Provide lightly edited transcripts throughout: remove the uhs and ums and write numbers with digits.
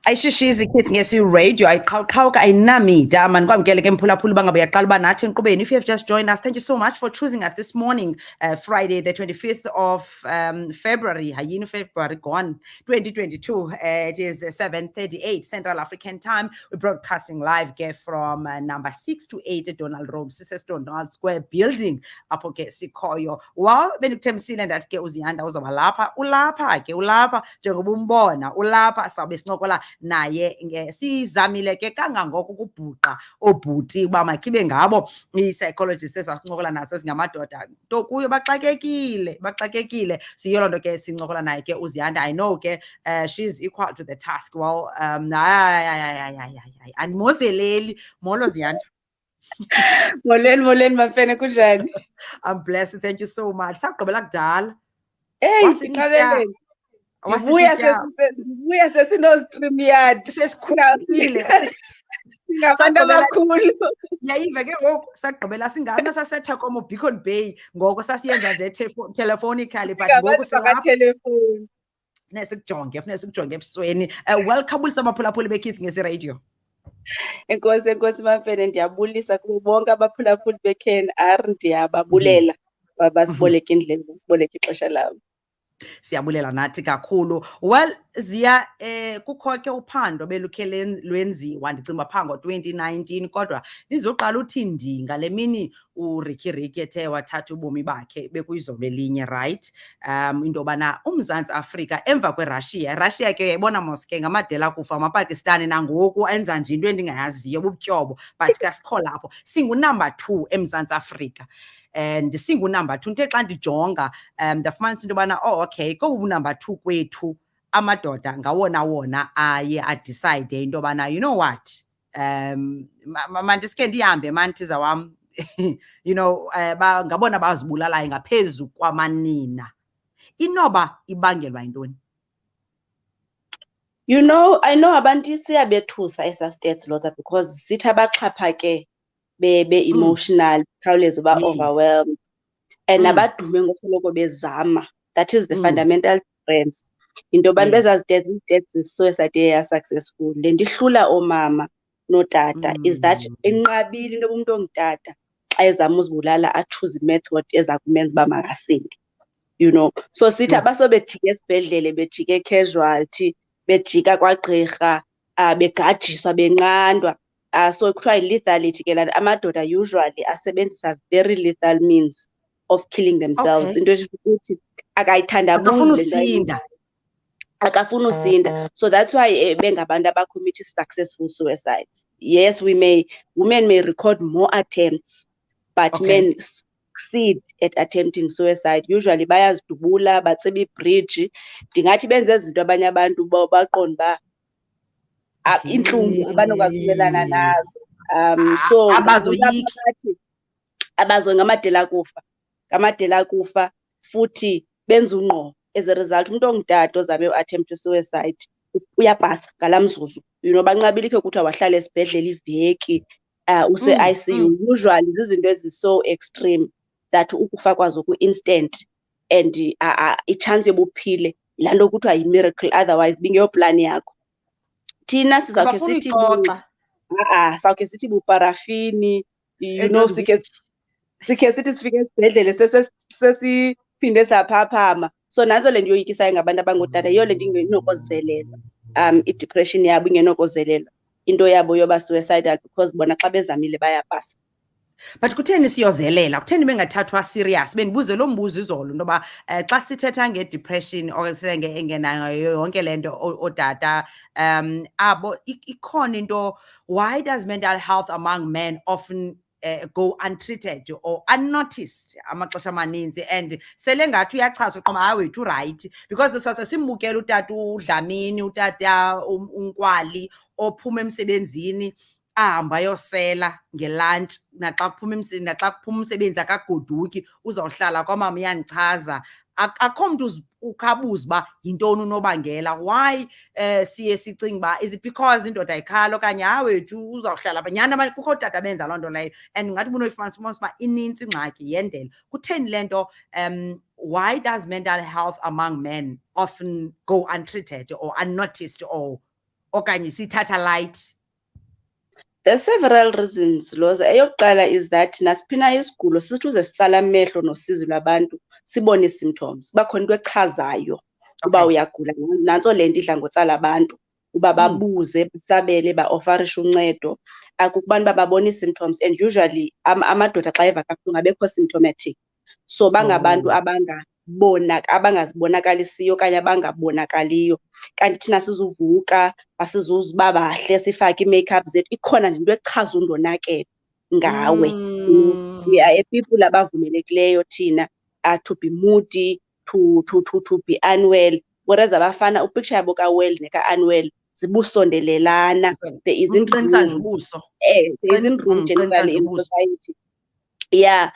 ayishishisi kithi ngesi-radio ayiqhawuqhawuka ayinamida mani kwamkele ke mphulaphula uba ngabe uyaqala uba nathi enkqubeni. If you have just joined us, thank you so much for choosing us this morning, Friday the 25th of February, hayini February gone, 2022. It is 7:38 Central African time. We're broadcasting live ke from number 6 to 8 at Donald Road, Donald Square building apho ke sikhoyo. Well, bendikuthembisile ndathi ke uZiyanda uzawuba lapha, ulapha ke ulapha njengoba umbona ulapha, sawube sincokola naye sizamile ke kangangoko ukubhuqa obhuti uba makhibe ngabo ii-psychologists ezakuncokola naso singamadoda nto kuyo baxakekile siyiyo loo nto ke sincokola naye ke uZiyanda. I know ke she's equal to the task. Well, andimozeleli molo Ziyanda. Molweni MaMfene kunjani? I'm blessed, thank you so much. Sagqibela kudala. Hey, sinqabeleni. Ndibuya sesino-stream yard. Sesikhulile. Singabantu abakhulu. Yayiva ke ngoku sagqibela singapha sasetha komo Beacon Bay ngoko sasiyenza nje telephonically, but ngoku telefoni. Funeka sikujonge ebusweni. Welcome bulisa abaphulaphuli beKithi ngesi-radio. Enkosi MaMfene, ndiyabulisa kubo bonke abaphulaphuli beKNR, ndiyababulela basiboleka indlela, basiboleka ixesha labo. Siyabulela nathi kakhulu. Well, Ziya, kukho ke uphando belukhe lwenziwa ndicinga phaa ngo-2019 kodwa lizoqala uthi ngale mini uRicky ethe wathatha ubomi bakhe bekuyizolo elinye, right? Into yobana uMzantsi Afrika emva kweRussia ke uyayibona mos ke ngamadela kufa amaPakistani nangoku enza nje into endingayaziyo bubutyobo, but kasikho lapho. Singunumber 2 eMzantsi Afrika. And singunumber 2 nto xa ndijonga ndafumanisa into yobana okay kobu number 2 kwethu amadoda ngawona aye adecide into yobana you know what, mandisike ndihambe manthiza wam. You know, ngabona bazibulalayo ngaphezu kwamanina. Inoba ibangelwa yintoni? You know, I know abantu siyabethusa esa stats Lhoza because sithi abaxhaphake be-emotional, khawuleza uba overwhelmed, and abadume ngosoloko bezama. That is the fundamental difference. Into abantu bezazi stats is-suicide eya-successful. Le nto ihlula oomama notata is that enqabile into yoba umntu ongutata xa ezama uzibulala achoose i-method eza kumenza uba makasinde, you know. So sithi abaso bejika esibhedlele, bejika casualty, bejika kwagqirha, begajiswa benqandwa. So kuthiwa yi-lethality ke laa amadoda usually asebenzisa very lethal means of killing themselves. Into ukuthi akayithandabuzi akafuni usinda. So that's why bengabantu abacommit successful suicides. Yes, women may record more attempts, but men succeed at attempting suicide. Usually bayazidubula, batseba ibridge. Ndingathi benze izinto abanye abantu baqonda uba intlungu abanokwazi ukumelana nazo. So abazoyiki ngamadela kufa futhi benza ungqo. As a result, umuntu ongutata ozabe attempt suicide uyabhasa ngala mzuzu. You know, banqabile ke kuthiwa wahlala esibhedlele iveki, use-ICU. Usually zizinto ezi-so extreme that ukufa kwazo ku-instant and i-chance yobuphile laa nto kuthiwa yi-miracle, otherwise bingeyoplani yakho. Thina sizawukhe sithi sawukhe sithi buparafini, you know, sikhe sithi sifike esibhedlele sesiphinde saphaphama. So nazo le nto yoyikisayo ngabantu abangootata yiyo le nto ingenokozelelwa, i-depression yabo ingenokozelelwa, into yabo yoba suicidal because bona xa bezamile bayapasa. But kutheni siyozelela? Kutheni bengathathwa serious? Bendibuze lo mbuzo izolo into yoba xa sithetha nge-depression or sithetha ngenayo yonke le nto ootata abo ikhona into, why does mental health among men often go untreated or unnoticed amaxesha amaninzi, and sele ngathi uyachazwa qoma hayi wethu right, because sase simbukela utata uDlamini, utata uNkwali ophuma emsebenzini ahamba ayosela ngelantshi naxa kuphuma umsebenzi akagoduki uzawuhlala kwamama uyandichaza. Akho mntu ukhabuza uba yintoni unobangela. Why siye sicinga uba is it because indoda ayikhala okanye wethu uzawuhlala pha. Nyhani kukho ootata benza loo nto leyo and ngathi ubunoyifumanisa uba inintsi ingxaki yendele. Kutheni le nto why does mental health among men often go untreated or unnoticed or okanye siyithatha light? There's several reasons, Lhoza. Eyokuqala is that nasiphina isigulo sithi uze sitsala amehlo nosizi lwabantu sibone ii-symptoms. Kuba khona into echazayo uba uyagula. Nantso le nto idla ngotsala abantu uba babuze, basabele, ba-ofarishe uncedo. Akukubantu uba babone ii-symptoms and usually amadoda xa eva kabuhlungu abekho symptomatic. So bangabantu abangazibonakalisiyo okanye abangabonakaliyo. Kanti thina sizuvuka, asizuba bahle, sifake ii-makeup zethu, ikhona nje into echaza undonakele ngawe. We are a people abavumelekileyo thina to be moody, to be unwell. Whereas abafana upicture yabo ka-well neka-unwell zibusondelelana. There isn't room. There isn't room generally in society. Yeah.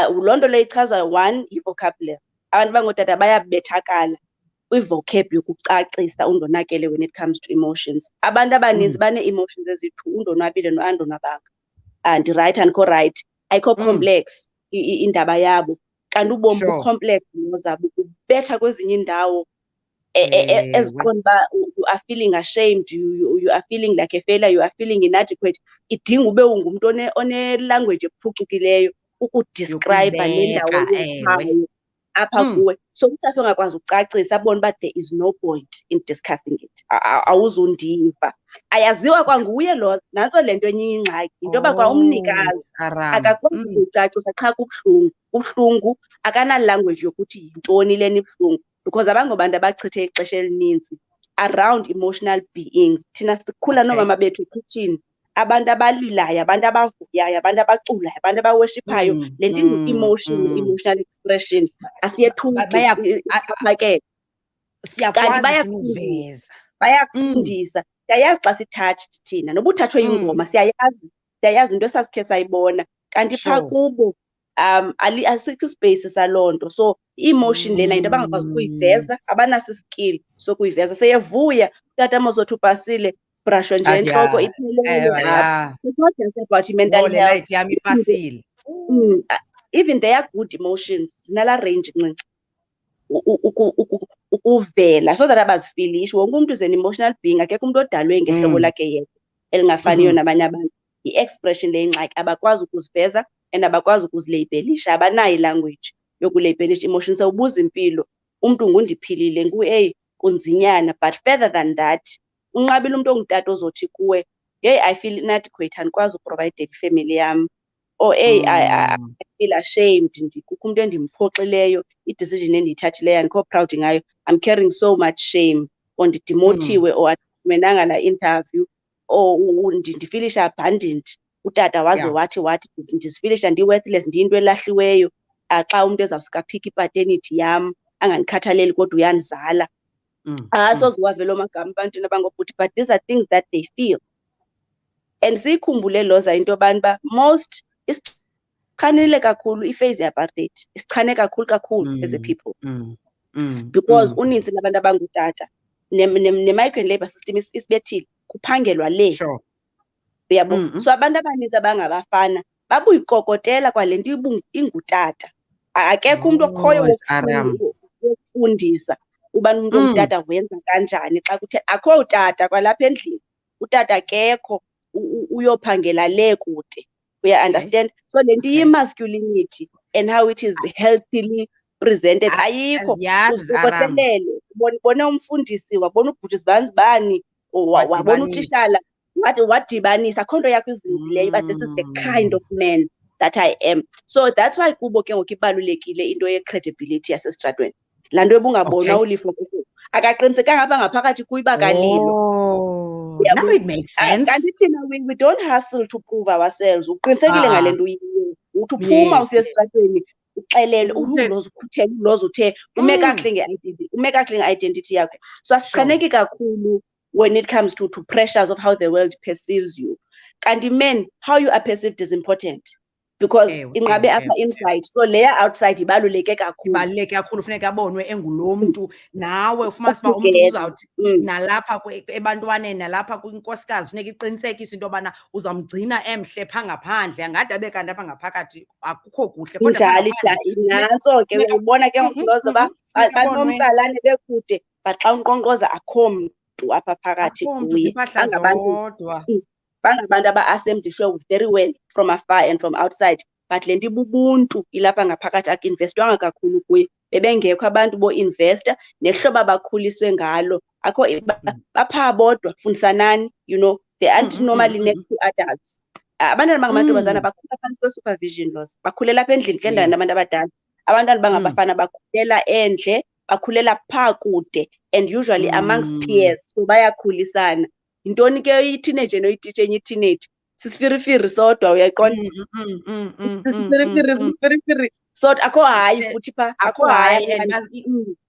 Loo nto leyo ichaza one, i-vocabulary. Abantu abangootata bayabethakala kwi-vocab yokucacisa undonakele when it comes to emotions. Abantu abaninzi banee-emotions eziyi-2, undonwabile no-andonwabanga. Ndirayithi andikho rayithi, ayikho complex indaba yabo. Kanti ubomi bu-complex zabo, kubetha kwezinye iindawo eziqonda uba you are feeling ashamed, you are feeling like a failure, you are feeling inadequate. Idinga ube ungumntu one-language ephucukileyo ukudescribe le ndawo uyichayo apha kuwe. So umthatha ongakwazi ukucacisa abone uba there is no point in discussing it. Awuzundiva. Ayaziwa kwanguye lo, nantso le nto enye ingxaki. Into yoba kwa umnikazi akakwazi ukuyicacisa qha kubuhlungu. Ubuhlungu akana-language yokuthi yintoni lena ibuhlungu because abangobantu abachithe ixesha elininzi around emotional beings. Thina sikhula noomama bethu ekhitshini, abantu abalilayo, abantu abavuyayo, abantu abaculayo, abantu abaweshiphayo. Le nto emotional expression asiyethuki ixhaphakele. Kanti bayakufundisa. Siyayazi xa si-touched thina, noba uthatshwe ingoma siyayazi into esasikhe sayibona. Kanti phaa kubo asikho ispace saloo nto. So i-emotion lena into abangakwazi ukuyiveza, abanaso iskill sokuyiveza. Seyevuya utata mozothi upasile, brushwe nje entloko iphelele apha. It's not just about mental health. Even they are good emotions, zinala range ncinci ukuvela so that abazifilishi. Wonke umntu is an emotional being, akekho umntu odalwe ngehlobo lakhe yedwa elingafaniyo nabanye abantu. I-expression le ngxaki abakwazi ukuziveza and abakwazi ukuzileyibelisha, abanayo ilanguage yokuleyibelisha emotions. Sewubuza impilo, umntu ngundiphilile, kunzinyana, but further than that, unqabile umntu ongutata ozothi kuwe, hey, I feel inadequate, andikwazi uprovide ifamily yam, or hey, I feel ashamed, kukho umntu endimphoxileyo, i-decision endiyithathileyo andikho proud ngayo, I'm carrying so much shame, or ndidimotiwe, or andifumenanga la interview, or ndifilisha abandoned. Utata waze wathi ndizifilisha ndi-worthless, ndiyinto elahliweyo. Xa umntu ezawusuka aphika ipaternity yam angandikhathaleli kodwa uyandizala. Soze uwavela omagama ebantwini abangobhuti, but these are things that they feel. And siyikhumbule Lhoza into yobana uba most isichanile kakhulu i-phase ye-apartheid, isichane kakhulu as a people. Because uninzi labantu abangootata ne-migrant labour system isibethile, kuphangelwa le. Uyabo? So abantu abaninzi abangabafana babuyikokotela kwale nto ingutata. Akekho umntu okhoyo wokufundisa ubana umntu ongutata wenza kanjani xa kuthe akho utata kwalapha endlini. Utata akekho, uyophangela le kude. Uya-understand? So le nto iyi-masculinity and how it is healthily presented ayikho. Uzikokotelele, ubone umfundisi, wabona ubhuti zibani, wabona utishala, wadibanisa, akho nto yakho izinzileyo, but this is the kind of man that I am. So that's why kubo ke ngoku ibalulekile into ye-credibility yasesitratweni. Laa nto ebungabonwa ulifo kubo akaqinisekanga apha ngaphakathi kuyo uba kalilo. Now it makes sense. Kanti thina we don't hustle to prove ourselves. Uqinisekile ngale nto uyiyo, uthi uphuma usiya esitratweni uxelele uLhoza ukhuthele, uLhoza uthe ume kakuhle nge-identity yakho. So asichaneki kakhulu when it comes to pressures of how the world perceives you. Kanti men, how you are perceived is important. Because inqabe apha inside, so layer outside ibaluleke kakhulu. Ibaluleke kakhulu, funeka abonwe engulo mntu. Nawe ufumanise uba umntu uzawuthi nalapha ebantwaneni nalapha kwinkosikazi funeka iqinisekise into yobana uzamgcina emhle phaa ngaphandle, angade abe kanti apha ngaphakathi akukho kuhle. Njalo nantso ke uyayibona ke Lhoza uba banomtsalane bekude, but xa unkqonkqoza akho mntu apha phakathi kuye. Bangabantu aba-assemblishwe very well from afar and from outside, but le nto ibubuntu ilapha ngaphakathi akuinvestwanga kakhulu kuye. Bebengekho abantu bo-investa, nehlobo abakhuliswe ngalo akho baphaa bodwa, fundisanani, you know, they aren't normally next to adults. Abantwana bangamantombazana bakhula phantsi kwe-supervision Lhoza, bakhulela apha endlini kule ndawo nabantu abadala. Abantwana bangabafana bakhulela endle, bakhulela phaa kude, and usually amongst peers, so bayakhulisana. Yintoni ke i-teenage noyititshe enye i-teenage? Sisifirifiri sodwa, uyayiqonda? Sisifirifiri sodwa, akho hayi futhi phaa, akho hayi.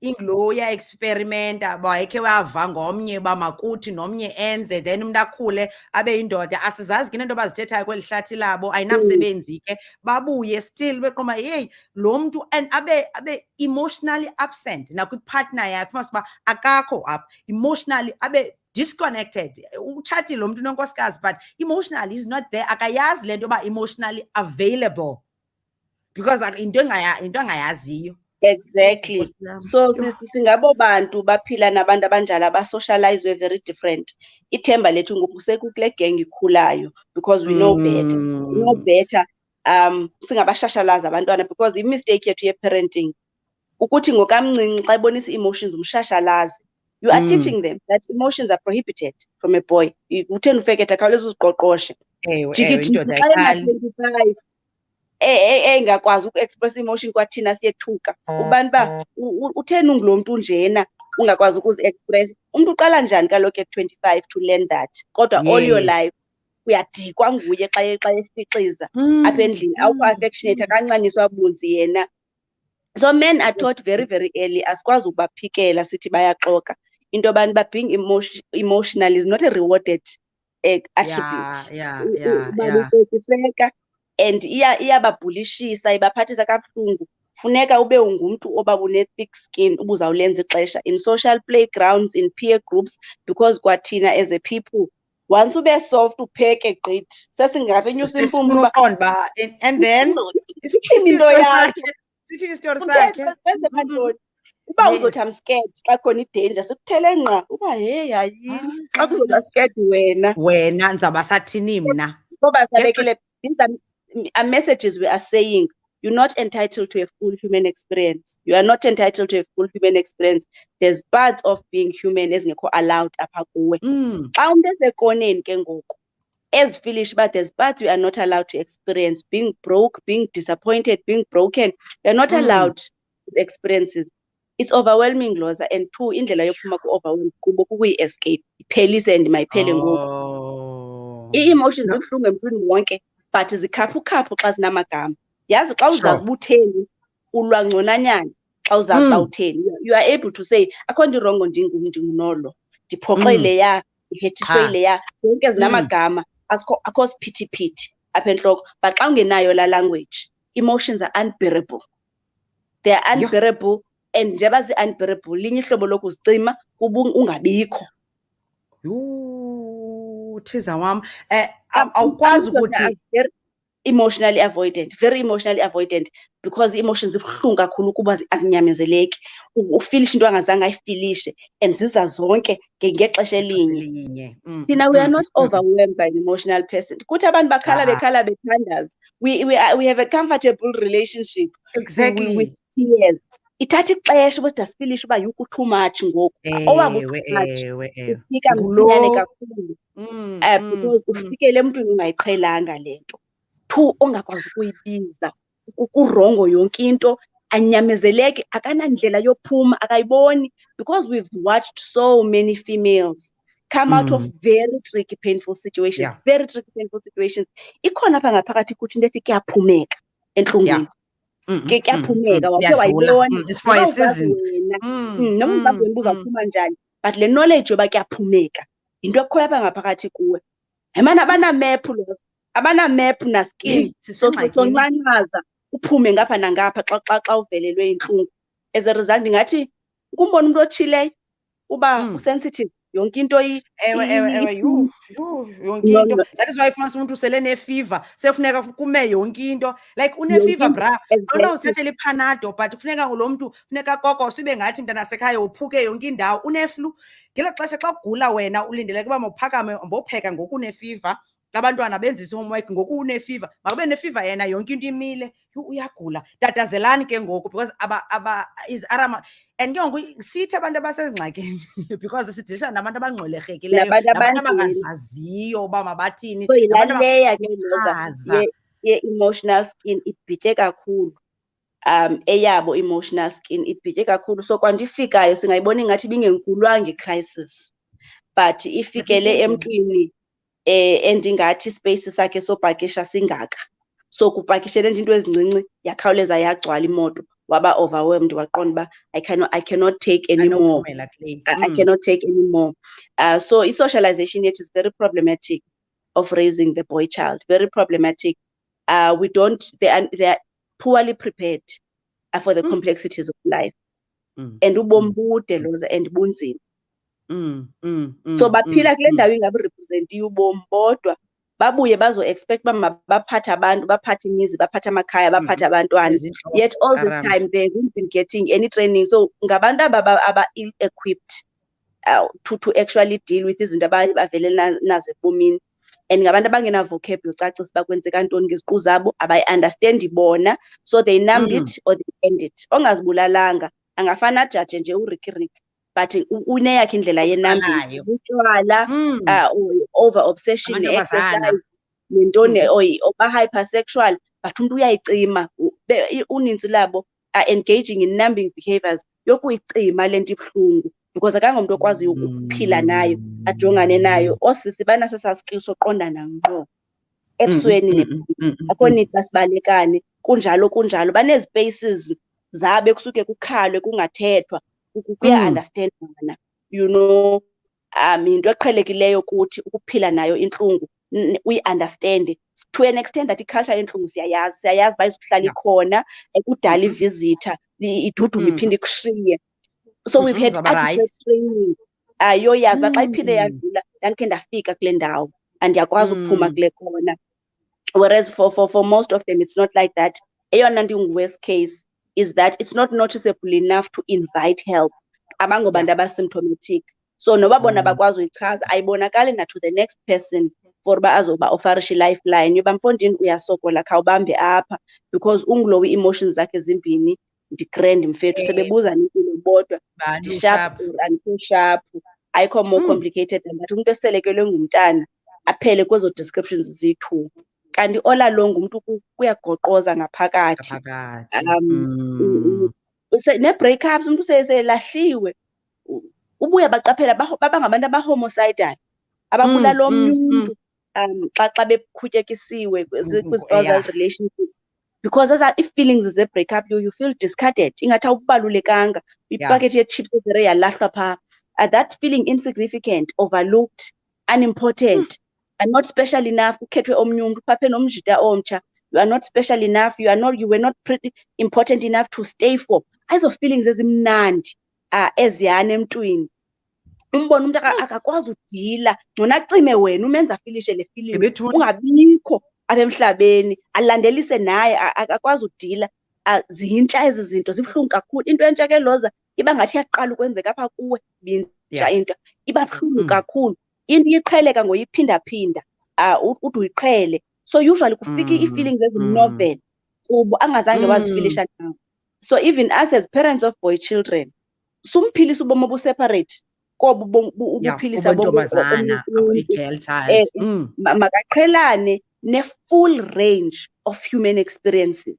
Inglo uya-experimenta, wayekhe wava ngomnye uba makuthi nomnye enze, then umntu akhule abe yindoda. Asizazi ke into bazithethayo kweli hlathi labo, ayinamsebenzi ke, babuye still beqoma, yeyi lo mntu and abe emotionally absent nakwipartner yakhe, fumanise uba akakho apha, emotionally abe disconnected. Utshatile lo mntu unonkosikazi, but emotionally is not there. Akayazi le nto yoba emotionally available, because into angayaziyo. Exactly. So singabo bantu baphila nabantu abanjalo abasocializwe very different. Ithemba lethu ngoku sekukule gang ikhulayo, because we know better. We know better. Singabashashalazi abantwana, because i-mistake yethu ye-parenting ukuthi ngokamncinci xa ebonisa emotions umshashalazi. You are teaching them that emotions are prohibited from a boy. Utheni ufeketha khawuleza uziqoqoshe. Jikijiki xa ena-25 engakwazi uku-express emotion kwathina siyethuka. Ubani ba utheni ungulo mntu njena ungakwazi ukuzi-express? Umntu uqala njani kaloku at 25 to learn that? Kodwa all your life uyadikwa nguye xa esixiza apha endlini, awukho affectionate, akancaniswa bunzi yena. So men are taught very, very early, asikwazi ukubaphikela sithi bayaxoka, into yobana uba being emotional is not a rewarded attribute. Babuceciseka and iyababhulishisa, ibaphathisa kabuhlungu. Funeka ube ungumntu oba une-thick skin ubuzawulenza ixesha in social playgrounds, in peer groups, because kwathina as a people, once ube soft upheke gqithi sesingathi inyusa impumlo uba and then into yakhe sithi istori sakhe uba uzothi am scared xa khona idanger sikuthele ngqa uba hey hayini xa kuzoba scared wena ndizawuba sathini mna. Ngoba sabekile, these are messages we are saying. You're not entitled to a full human experience. You are not entitled to a full human experience. There's parts of being human ezingekho allowed apha kuwe. Xa umntu esekoneni ke ngoku ezifilish, but there's parts you are not allowed to experience. Being broke, being disappointed, being broken. You're not allowed these experiences. It's overwhelming, Lhoza, and two, indlela yophuma ku-overwhelm kubo kukuyi-escape. Iphelise and mayiphele ngoku. I-emotions zibuhlungu emntwini wonke, but zikhaphukhaphu xa zinamagama. Yazi xa uzazi uba utheni, ulwa ngconanyana xa uzazi uba utheni. You are able to say, akho nto irongo ndingunolo, ndiphoxele ya, ndihethiswe ile ya, zonke zinamagama, akho siphithiphithi apha entloko. But xa ungenayo la language, emotions are unbearable. They are unbearable, and njengoba zi-unbearable, linye ihlobo lokuzicima ungabikho. Thiza wam, awukwazi ukuthi emotionally avoidant, very emotionally avoidant, because emotions zibuhlungu kakhulu kuba azinyamezeleki. Ufilishe into angazange ayifilishe and ziza zonke ngexesha elinye. Thina we are not overwhelmed by an emotional person. Kuthi abantu bekhala bethandaza. We have a comfortable relationship. Exactly. With tears. Ithatha ixesha uba sidafilishe uba yukho too much ngoku. Owabo too much. Ufika msinyane kakhulu. Because ufikele emntwini ungayiqhelanga le nto. Two, ongakwazi ukuyibiza, kurongo yonke into, anyamezeleke, akanandlela yophuma, akayiboni, because we've watched so many females come out of very tricky, painful situations, very tricky, painful situations. Ikhona apha ngaphakathi kuthi into ethi kuyaphumeka entlungwini. Kuyaphumeka, wathe wayibona. It's for a season. Noma uzazi wena uzawuphuma njani, but le knowledge yoba kuyaphumeka, into ekhoyo apha ngaphakathi kuwe. Emana abana map Lhoza, abana map na skin so sonqanqaza uphume ngapha nangapha xa uvelelwe inhlungu. As a result ngathi kumbona umuntu ochileyo uba usensitive yonke into ewe yonke into. That is why ufumanisa umuntu usele ne-fever sekufuneka kume yonke into, like une-fever bra awunawuzithathela iPanado but kufuneka lo mntu funeka kokose ube ngathi mntanasekhaya uphuke yonke indawo. Une-flu ngelo xesha xa ugula wena ulindeleke uba mawuphakame mbopheka ngoku une-fever, abantwana benzisa i-homework ngoku une-fever, makube ne-fever yena yonke into imile, uyagula. Tatazelani ke ngoku because and ke ngoku sithi abantu abasezingxakini because sidilishana nabantu abangxwelerhekileyo, nabantu abangazaziyo uba mabathini. So yilaa leya ke Lhoza ye-emotional skin ibhitye kakhulu, eyabo emotional skin ibhitye kakhulu. So kwandifikayo singayibona ingathi ibingenkulwanga i-crisis, but ifikele emntwini endingathi space sakhe sobhakisha singaka, so kupakishele nje into ezincinci yakhawuleza yagcwala imoto, waba overwhelmed, waqonda uba I cannot take anymore. I cannot take anymore. So i-socialization yethu is very problematic of raising the boy child, very problematic. They are poorly prepared for the complexities of life. And ubomi bude Lhoza and bunzima. So baphila kule ndawo ingabirepresentiyo ubomi bodwa, babuye bazo-expect uba mabaphathe abantu, baphathe imizi, baphathe amakhaya, baphathe abantwana, yet all this time they haven't been getting any training. So ngabantu aba-ill-equipped to actually deal with izinto abavele nazo ebomini, and ngabantu abangena-vocab yocacisa uba kwenzeka ntoni ngeziqu zabo, abayi-understandi bona, so they numb it or they end it. Ongazibulalanga angafana ajaje nje urikiriki, but uneyakhe indlela yenumbing, utywala, over obsession ne-exercise nentoni, oba-hypersexual, but umntu uyayicima. Uninzi labo are engaging in numbing behaviors yokuyicima le nto ibuhlungu, because akangomntu okwaziyo ukuphila nayo, ajongane nayo. Oosisi banaso esaa skill soqondana ngqo ebusweni akho need basibalekane, kunjalo banezi-spaces zabo ekusuke kukhalwe kungathethwa, kuya-understandana, you know. Into eqhelekileyo kuthi ukuphila nayo intlungu uyi-understande to an extent that i-culture yentlungu siyayazi uba izuhlala ikhona, kudala i-visitor idudume iphinde ikushiye. So we've had adequate training yoyazi uba xa iphinde yadlula ndandikhe ndafika kule ndawo and ndiyakwazi ukuphuma kule khona. Whereas for most of them it's not like that. Eyona nto ingu-worst case is that it's not noticeable enough to invite help, abangobantu abasymptomatic. So noba bona bakwazi uyichaza ayibonakali na to the next person for uba azoba ofarishe i-lifeline yoba mfondini uyasokola khawubambe apha, because ungulowo ii-emotions zakhe zimbini ndi-grand mfethu, sebebuza nempilo bodwa ndi-sharp or andikho sharp, ayikho more complicated than that. Umuntu eselekelwe ngumntana aphele kwezo descriptions ziyi-2, kanti all along umntu kuyagoqoza ngaphakathi. Ne-breakups umntu selahliwe, ubuya baqaphela babangabantu aba-homicidal, ababulala omnye umntu xa beqhutyekisiwe kwi-spousal relationships, because ii-feelings ze-breakup you feel discarded, ingathi awubalulekanga, ipakethi ye-chips ezere yalahlwa phaa. That feeling insignificant, overlooked, unimportant, and not special enough. Kukhethwe omnye umntu phaphe nomjita omtsha, you are not special enough, you were not pretty important enough to stay for. Ezo feelings ezimnandi eziyana emntwini, umbona umntu akakwazi udila, ngcono acime wena umenza afilishe le feeling, ungabikho apha emhlabeni, alandelise naye, akakwazi udila. Zintsha ezi zinto, zibuhlungu kakhulu. Into entsha ke Lhoza iba ngathi iyaqala ukwenzeka apha kuwe, bintsha into iba buhlungu kakhulu. Into iyiqheleka ngoyiphindaphinda, ude uyiqhele. So usually kufika ii-feelings ezimnovel kubo angazange wazifilisha nawo. So even us as parents of boy children, sumphilisa ubomi obuseparate kobo ubuphilisa makaqhelane ne-full range of human experiences.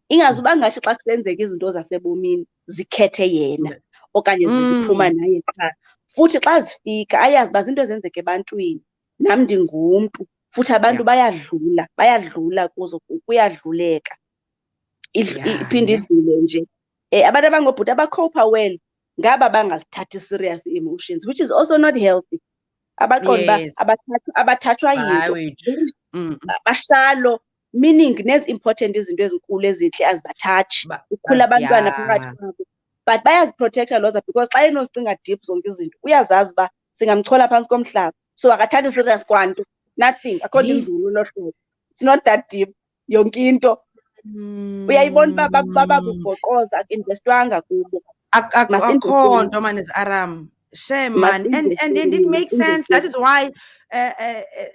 Ingazuba ngathi xa kusenzeka izinto zasebomini zikhethe yena okanye ziphuma naye qha, futhi xa zifika ayazi uba zinto ezenzeka ebantwini, nam ndingumntu, futhi abantu bayadlula kuzo, kuyadluleka, iphinde idlule nje. Abantu abangobhuti abacopa well ngaba bangazithathi serious ii-emotions, which is also not healthy. abaqonda uba Yes. abathathwa Hayi yinto wethu. bashalo, meaning nezi-important izinto ezinkulu ezintle azibathatshi, kukhula abantwana phakathi kwabo. But bayaziprotektha Lhoza because xa enozicinga deep zonke izinto uyazazi uba singamchola phantsi komhlaba, so akathathi serious kwanto, nothing, akho nto inzulu elo hlobo. It's not that deep yonke into. Uyayibona uba bababubhoqoza akuinvestwanga kubo. Akho nto man is Aram. Shame man. And it makes sense. That is why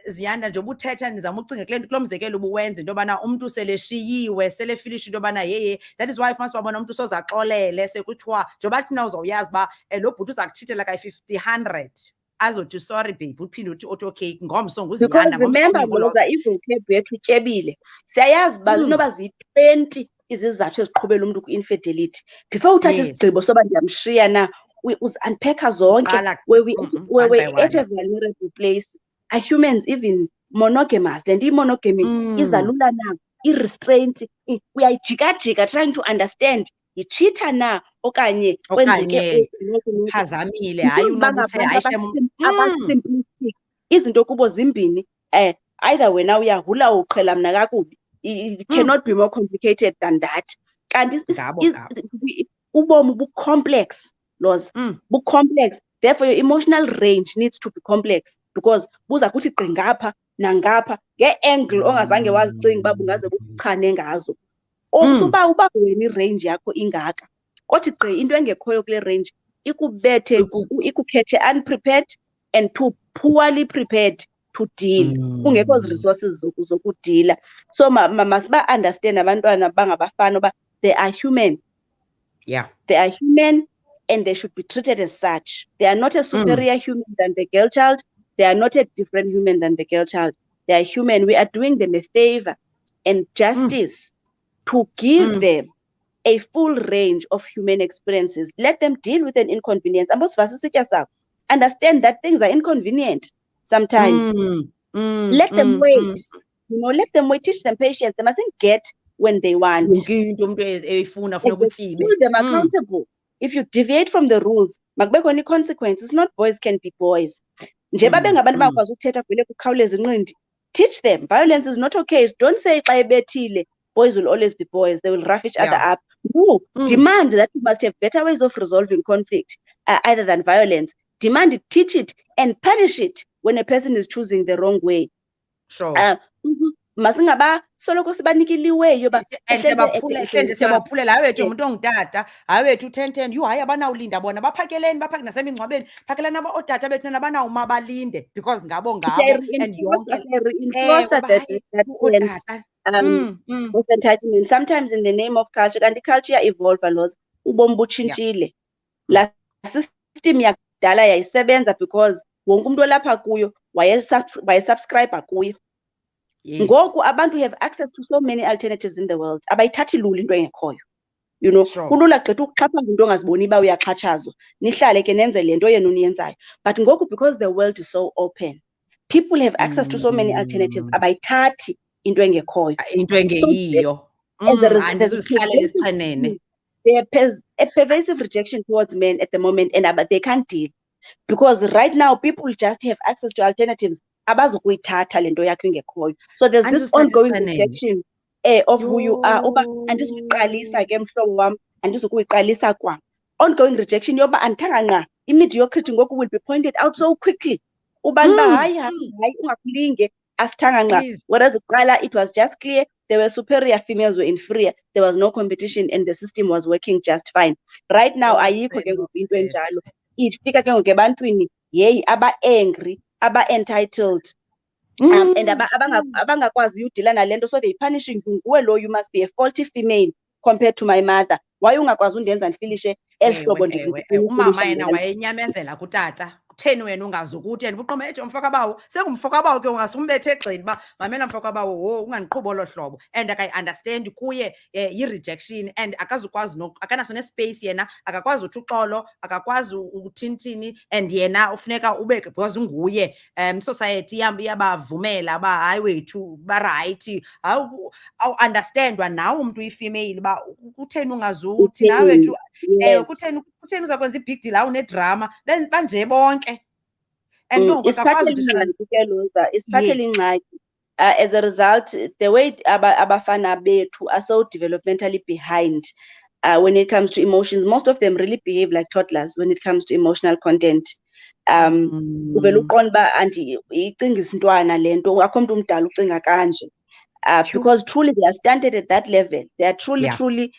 Ziyanda njengoba uthetha ndizama ucinga kulo mzekelo ubuwenza into yobana umntu seleshiyiwe selefilisha into yobana yeye, that is why fumanisa babona umntu soze axolele sekuthiwa njengoba thina uzawuyazi uba lo bhuti uza kuthithela kayi-50, 100 azothi sorry babe uphinde uthi okay ngomso nguziyanda. Because remember Lhoza, ivocab yethu ityebile. Siyayazi uba zinoba ziyi-20 izizathu eziqhubela umntu kwi-infidelity. Before uthathe isigqibo soba ndiyamshiya na, uzi-unpacka zonke we're at a vulnerable place. Are humans even monogamous? Le nto iyi-monogamy iza lula na? I-restraint, uyayijika-jika trying to understand yitshitha na okanye kwenzeke phazamile, hayi unoba uthe abasimplistic. Izinto kubo zimbini, either wena uyahula uqhela mna kakubi. It cannot be more complicated than that. Kanti ubomi bu-complex, Lhoza, bu-complex. Therefore your emotional range needs to be complex because buza kuthi gqi ngapha nangapha nge-angle ongazange wazicinga uba bungaze buchane ngazo. Uba wena irange yakho ingaka kodwa gqi into engekhoyo kule range ikubethe ikukhethe unprepared and too poorly prepared to deal, kungekho zi-resources zokudila. So masiba-understand abantwana bangabafana uba they are human. Yeah. They are human and they should be treated as such. They are not a superior human than the girl child. They are not a different human than the girl child. They are human. We are doing them a favor and justice to give them a full range of human experiences. Let them deal with an inconvenience. Understand that things are inconvenient sometimes. Let them wait. Let them wait. Teach them patience. They mustn't get when they want. Hold them accountable. If you deviate from the rules, makubekho any consequences. Not boys can be boys. Njengoba bengabantu bakwazi ukuthetha vele kukhawuleza inqindi. Teach them violence is not okay. Don't say xa ebethile boys will always be boys. They will rough each other up. No, demand that you must have better ways of resolving conflict other than violence. Demand it, teach it, and punish it when a person is choosing the wrong way. Sure. Masingaba soloko sibanika iliweyo yoba siyabaphulela hayi wethu umuntu ongutata hayi wethu 10 yu hayi abanawulinda bona baphakeleni baphake nasemingcwabeni phakelani ootata bethu nabanawuma balinde because ngabo and of entitlement. Sometimes in the name of culture, and the culture evolve a lot. Ubomi butshintshile. La system yakudala yayisebenza because wonke umuntu olapha kuyo wayesubscribe kuyo. Ngoku abantu have access to so many alternatives in the world. Abayithathi lula into engekhoyo. Kulula gqitha ukuxhaphaza into ongaziboni uba uyaxhatshazwa. Nihlale ke nenze le nto yena uniyenzayo. But ngoku because the world is so open, people have access to so many alternatives. Abayithathi into engekhoyo. Into engeyiyo. There's a pervasive rejection towards men at the moment, and they can't deal. Because right now people just have access to alternatives. Abazukuyithatha le nto yakho ingekhoyo. So there's this ongoing rejection of who you are. Uba andisukuyiqalisa ke mhlobo wam, andisukuyiqalisa kwa. Ongoing rejection yoba andithanga nqa. Imediocrity ngoku will be pointed out so quickly. Ubani ba hayi ungakulinge asithanga nqa. Whereas uqala it was just clear there were superior, females were inferior. There was no competition and the system was working just fine. Right now ayikho ke ngoku into enjalo. Ifika ke ngoku ebantwini yeyi aba-angry, aba-entitled, and abangakwaziyo udila nale nto, so they punishing you. Nguwe lo, you must be a faulty female compared to my mother. Why ungakwazi undenza ndifilishe eli hlobo umama yena wayenyamezela kutata. Kutheni wena ungazukuthi yena ubuqomeje umfokabawo sengumfokabawo ke ungasumbethe egxini ba mamela mfokabawo ungandiqhubi olo hlobo. And I understand kuye yi-rejection and akazukwazi akanaso nespace yena akakwazi uthi uxolo akakwazi uthintini and yena ufuneka ube because nguye society iyabavumela ba hayi wethu ba-right awu understandwa nawe umuntu uyifemale ba kutheni ungazuthi nawe wethu kutheni uzakwenza ibig deal awunedrama banje bonke. And ke ngoku akakwazi ukuthi Isiphathela ingxaki ke Lhoza, isiphathela yes. ingxaki. As a result, the way abafana bethu are so developmentally behind when it comes to emotions, most of them really behave like toddlers when it comes to emotional content. Uvela uqonda uba icinga isintwana le nto, akho mntu umdala ucinga kanje. Because truly they are stunted at that level. They are truly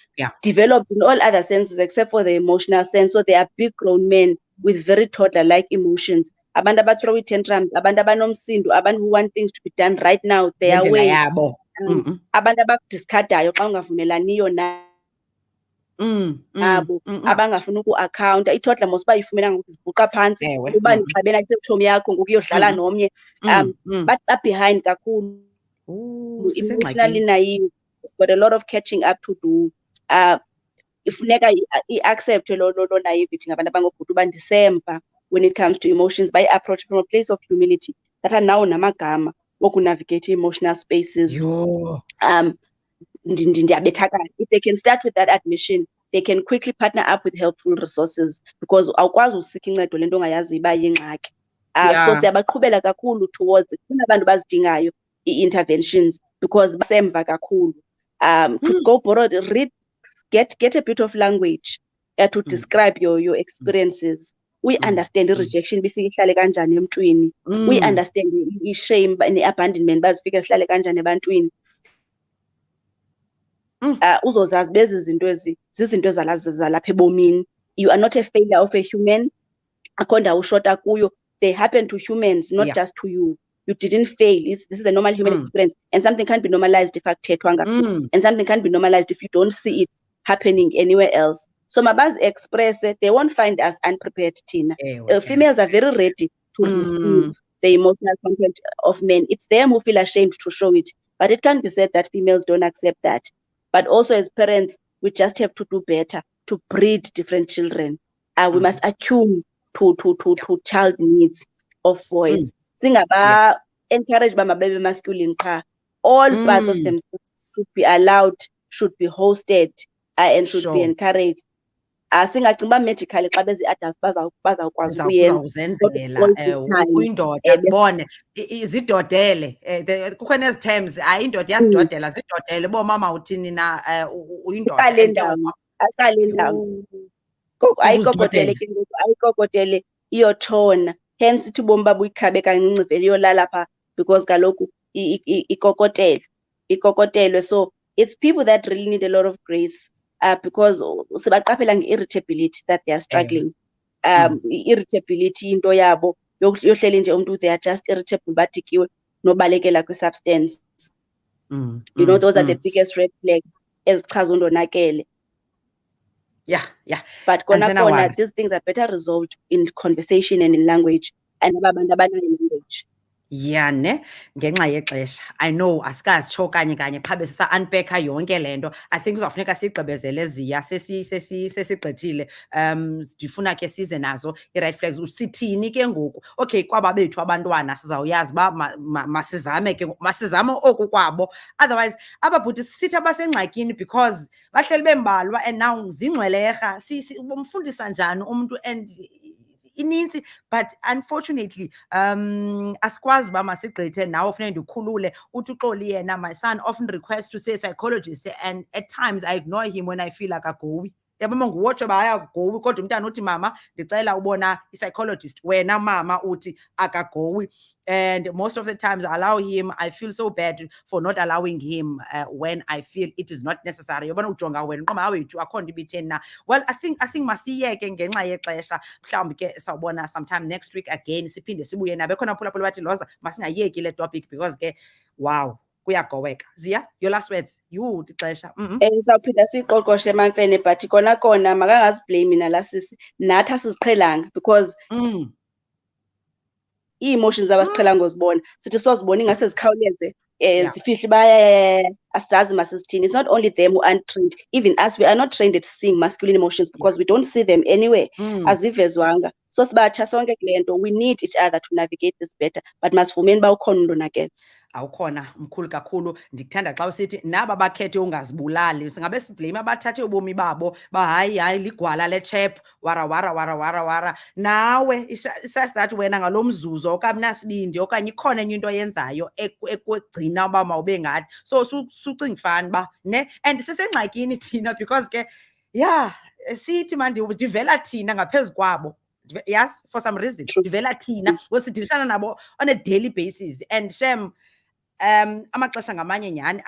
developed in all other senses except for the emotional sense. So they are big grown men with very toddler-like emotions. Abantu throw tantrums, abantu abanomsindo, abantu who want things to be done right now their way. Abantu abakudiscardayo xa ungavumelaniyo nabo, abangafuni uku-accounta. I-toddler mos uba ifumena ngoku zibhuqa phantsi, uba nixabena isetshomi yakho ngoku iyodlala nomnye. Behind kakhulu. Emotionally naive, got a lot of catching up to do. Ifuneka i-accept lo naivety ngabantu abangobhuti uba ndisemva when it comes to emotions, by approach from a place of humility that are now namagama wokunavigate emotional spaces. If they can start with that admission, they can quickly partner up with helpful resources, because awukwazi usika incedo lento ongayazi iba yingxaki. So siyabaqhubela kakhulu towards kunabantu bazidingayo i-interventions because basemva kakhulu. To go borrow, read, get a bit of language to describe your experiences. We understand rejection bifika ihlale kanjani emntwini. We understand i-shame ne-abandonment bazifika ihlale kanjani ebantwini. Uzozazi bezi zinto ezi zizinto zalapha ebomini. You are not a failure of a human. Akho ndawo ushota kuyo. They happen to humans, not just to you. You didn't fail. This is a normal human experience, and something can't be normalized if and something can't be normalized if you don't see it happening anywhere else. So mabaz express it, they won't find us unprepared, Tina. Females are very ready to receive the emotional content of men. It's them who feel ashamed to show it, but it can't be said that females don't accept that. But also as parents, we just have to do better to breed different children. We must attune to child needs of boys. Singaba encourage ba mababe masculine qha. All parts of them should be allowed, should be hosted, and should be encouraged. Singacinga uba magically xa bezi-adult bazawukwazi ukuyenza uyindoda sibone zidodele. Kukho nezi terms, hayi indoda iyazidodela, zidodele bomama uthini na uyindoda. Aqale ndawo ayikokotele ke ngoku, ayikokotele iyotshona. Hence ithi ubomi babo uyikhabe kancinci vele iyolala phaa because kaloku ikokotelwe. So it's people that really need a lot of grace because sebaqaphela nge-irritability that they are struggling. Irritability into yabo yohleli nje umntu, they are just irritable, badikiwe nobalekela kwi-substance. You know, those are the biggest red flags ezichaza undonakele. But kona these things are better resolved in conversation and in language, and abantu abanayo language. Ne ngenxa yexesha, I know asikatsho kanye qha besisa-unpacka yonke le nto. I think uzawufuneka siyigqibezele Ziya, sesigqithile. Ndifuna ke size nazo i-red flags. Sithini ke ngoku? Okay, kwaba bethu abantwana sizawuyazi uba masizame ke masizame oku kwabo. Otherwise ababhuti sithi abasengxakini because bahleli bembalwa and now zingcwelerha. Bomfundisa njani umntu and inintsi, but unfortunately asikwazi uba masigqithe nawe funeka ndikhulule. Uthi uxoli yena, my son often requests to see a psychologist, and at times I ignore him when I feel like agowi. Yabona nguwotsho uba ayagowi kodwa umntana uthi mama ndicela ubona i-psychologist, wena mama uthi akagowi. And most of the times I allow him. I feel so bad for not allowing him when I feel it is not necessary. Yabona ujonga wena nqoma awethu akho nto ibitheni na. Well, I think masiyeke ngenxa yexesha. Mhlawumbi ke sawubona sometime next week again, siphinde sibuye nabe khona phulaphula bathi Lhoza masingayeki le topic because ke wow kuyagoweka. Ziya, your last words. Ixesha. Sawuphinda siyiqoqoshe wamaMfene, but kona makangaziblame nala sisi, nathi asiziqhelanga because i-emotions abasiqhela ngozibona sithi sozibona ingase zikhawuleze zifihle baya asizazi masizithini. It's not only them who aren't trained, even us, we are not trained at seeing masculine emotions because we don't see them anywhere. Azivezwanga. So sibatsha sonke kule nto, we need each other to navigate this better, but masivumeni uba ukhona undonakele. awukhona mkhulu kakhulu. Ndikuthanda xa usithi naba bakhethe ungazibulali singabe siblame abathathe ubomi babo hayi ligwala le-chap wara nawe isasidathi wena ngalo mzuzu okamnasibindi okanye ikhona enye into oyenzayo ekugcina uba mawube ngathi so sucinga fani uba ne and sisengxakini thina because ke sithi ndivela thina ngaphezu kwabo. Yes, for some reason ndivela thina sidilishana nabo on a daily basis and shem amaxesha ngamanye nyhani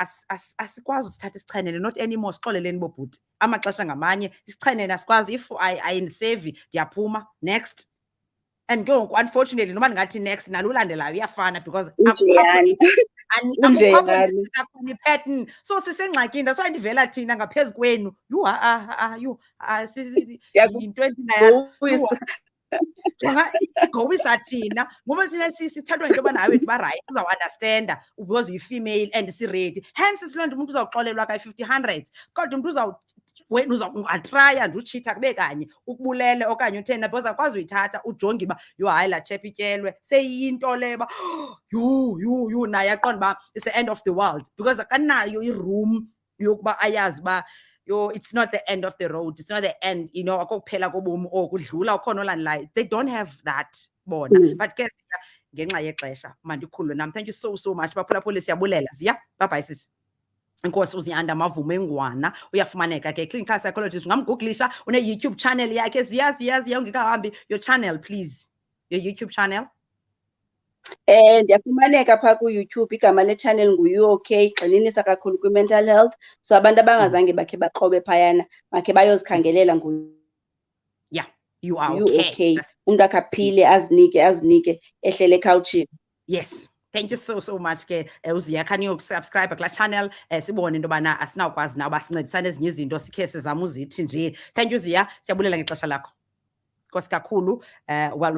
asikwazi usithatha isichenene, not anymore. Sixoleleni bobhuti, amaxesha ngamanye isichenene asikwazi. If ayindisevi ndiyaphuma next. And ke ngoku unfortunately noba ndingathi next nalo ulandelayo iyafana because akukho pattern. So sisengxakini, that's why ndivela thina ngaphezu kwenu. Yinto igowisa thina ngoba thina sithathwa into yoba nawe barayithi uzawuunderstanda because yi-female and si-ready. Hence siloo nto umuntu uzawuxolelwa kayi-50, 100 kodwa umuntu wena ungatraya nje utshitha kube kanye ukubulele okanye uthena because akwazi uyithatha ujonge uba hayi laa chap ityelwe seyiyinto le ba naye aqonda uba it's the end of the world because akanayo i-room yokuba ayazi uba it's not the end of the road. It's not the end, akukuphela kobomi kudlula ukhona olandelayo. They don't have that bona. But ke ngenxa yexesha mandikhulule nam. Thank you so much. Baphulaphuli siyabulela. Ziya, bye sis. Inkosi uZiyanda Mavumengwana uyafumaneka ke clinical psychologist. Ungamgooglisha une-YouTube channel yakhe. Ziya ungekahambi your channel please. Your YouTube channel. Ndiyafumaneka phaa ku-YouTube. Igama le-channel ngu-UK, gxininisa kakhulu kwi-mental health. So abantu abangazange bakhe baxhobe phayana makhe bayozikhangelela Yeah, you are okay. Umntu akaphile azinike ehlele ekhawutshini. Yes. Thank you so much ke uZiya. Can you subscribe kulaa channel sibone into yobana asinawukwazi nawo basincedisane ezinye izinto sikhe sizama uzithi nje. Thank you Ziya, siyabulela ngexesha lakho. Nkosi kakhulu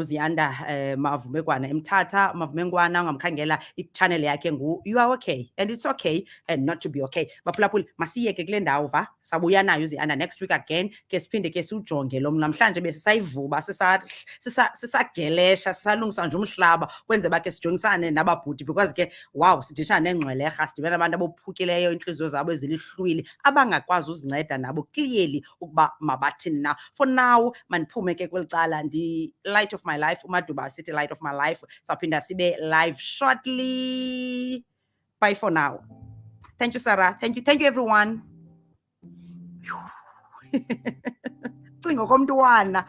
Ziyanda Mavumengwana emthatha Mavumengwana ungamkhangela i-channel yakhe you are okay and it's okay and not to be okay. Baphulaphuli masiyeke kule ndawo sabuya nayo Ziyanda next week again ke siphinde ke siwujonge lo namhlanje besisayivuba sisagelesha sisalungisa nje umhlaba kwenze bakhe sijongisane nababhuti because ke sidishana nengcweleha sidibana abantu abophukileyo inhliziyo zabo ezilihlwili abangakwazi uzinceda nabo clearly ukuba mabathini na. For now mandiphume ke cala the light of my life, uMaduba City light of my life. Sapinda sibe live shortly. Bye for now. Thank you, Sarah. Thank you everyone. Cingo komntwana.